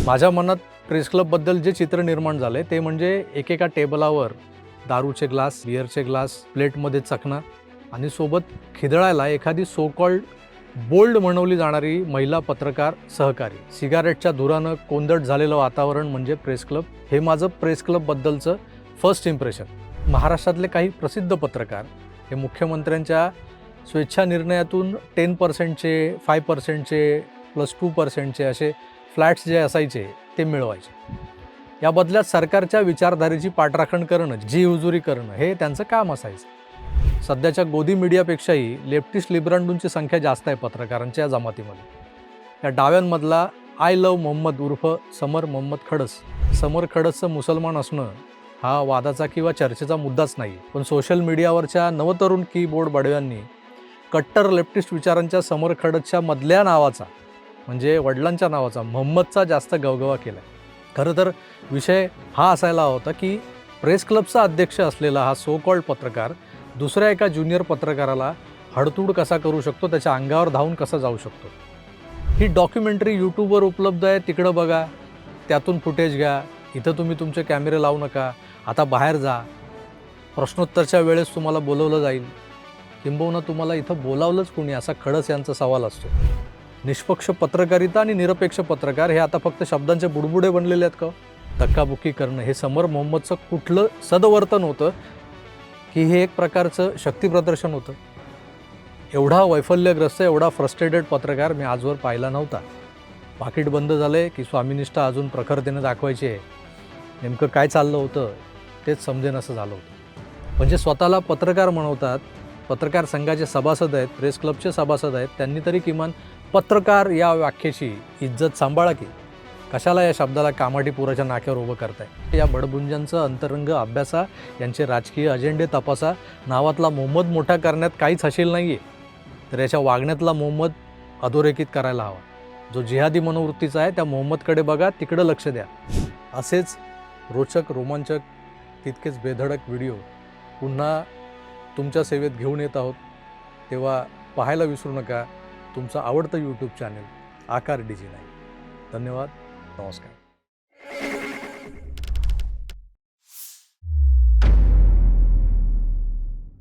माझ्या मनात प्रेस क्लबबद्दल जे चित्र निर्माण झाले ते म्हणजे एकेका टेबलावर दारूचे ग्लास, बिअरचे ग्लास, प्लेटमध्ये चकना आणि सोबत खिदळायला एखादी सो कॉल्ड बोल्ड म्हणवली जाणारी महिला पत्रकार सहकारी. सिगारेटच्या धुरानं कोंदट झालेलं वातावरण म्हणजे प्रेस क्लब. हे माझं प्रेस क्लबबद्दलचं फर्स्ट इम्प्रेशन. महाराष्ट्रातले काही प्रसिद्ध पत्रकार हे मुख्यमंत्र्यांच्या स्वेच्छा निर्णयातून 10%चे, 5%चे, +2%चे असे फ्लॅट्स जे असायचे ते मिळवायचे. या बदल्यात सरकारच्या विचारधारेची पाठराखण करणं, जी हुजुरी करणं हे त्यांचं काम असायचं. सध्याच्या गोदी मीडियापेक्षाही लेफ्टिस्ट लिब्रांडूंची संख्या जास्त आहे पत्रकारांच्या जमातीमध्ये. या डाव्यांमधला आय लव्ह मोहम्मद उर्फ समर मोहम्मद खडस. समर खडसचं मुसलमान असणं हा वादाचा किंवा चर्चेचा मुद्दाच नाही. पण सोशल मीडियावरच्या नवतरुण कीबोर्ड बडव्यांनी कट्टर लेफ्टिस्ट विचारांच्या समर खडसच्या मधल्या नावाचा म्हणजे वडिलांच्या नावाचा मोहम्मदचा जास्त गवगवा केला. खरं तर विषय हा असायला होता की प्रेस क्लबचा अध्यक्ष असलेला हा सो कॉल्ड पत्रकार दुसऱ्या एका ज्युनियर पत्रकाराला हडतूड कसा करू शकतो, त्याच्या अंगावर धावून कसा जाऊ शकतो. ही डॉक्युमेंटरी यूट्यूबवर उपलब्ध आहे, तिकडं बघा, त्यातून फुटेज घ्या. इथं तुम्ही तुमचे कॅमेरे लावू नका, आता बाहेर जा. प्रश्नोत्तरच्या वेळेस तुम्हाला बोलवलं जाईल, किंबहुना तुम्हाला इथं बोलावलंच कुणी, असा खडस यांचा सवाल असतो. निष्पक्ष पत्रकारिता आणि निरपेक्ष पत्रकार हे आता फक्त शब्दांचे बुडबुडे बनलेले आहेत का? धक्काबुक्की करणं हे समर मोहम्मदचं कुठलं सदवर्तन होतं की हे एक प्रकारचं शक्तिप्रदर्शन होतं? एवढा वैफल्यग्रस्त, एवढा फ्रस्ट्रेटेड पत्रकार मी आजवर पाहिला नव्हता. पाकिट बंद झाले की स्वामीनिष्ठा अजून प्रखरतेने दाखवायची आहे. नेमकं काय चाललं होतं तेच समजेन असं झालं होतं. म्हणजे स्वतःला पत्रकार म्हणवतात, पत्रकार संघाचे सभासद आहेत, प्रेस क्लबचे सभासद आहेत, त्यांनी तरी किमान पत्रकार या व्याख्येची इज्जत सांभाळा की. कशाला या शब्दाला कामाठीपुराच्या नाक्यावर उभं करताय? या बडबुंजांचं अंतरंग अभ्यासा, यांचे राजकीय अजेंडे तपासा. नावातला मोहम्मद मोठा करण्यात काहीच हशील नाही आहे, तर याच्या वागण्यातला मोहम्मद अधोरेखित करायला हवा. जो जिहादी मनोवृत्तीचा आहे त्या मोहम्मदकडे बघा, तिकडं लक्ष द्या. असेच रोचक, रोमांचक, तितकेच बेधडक व्हिडिओ पुन्हा तुमच्या सेवेत घेऊन येत आहोत. तेव्हा पाहायला विसरू नका तुमचं आवडतं यूट्यूब चॅनल आकार DG9. धन्यवाद. नमस्कार.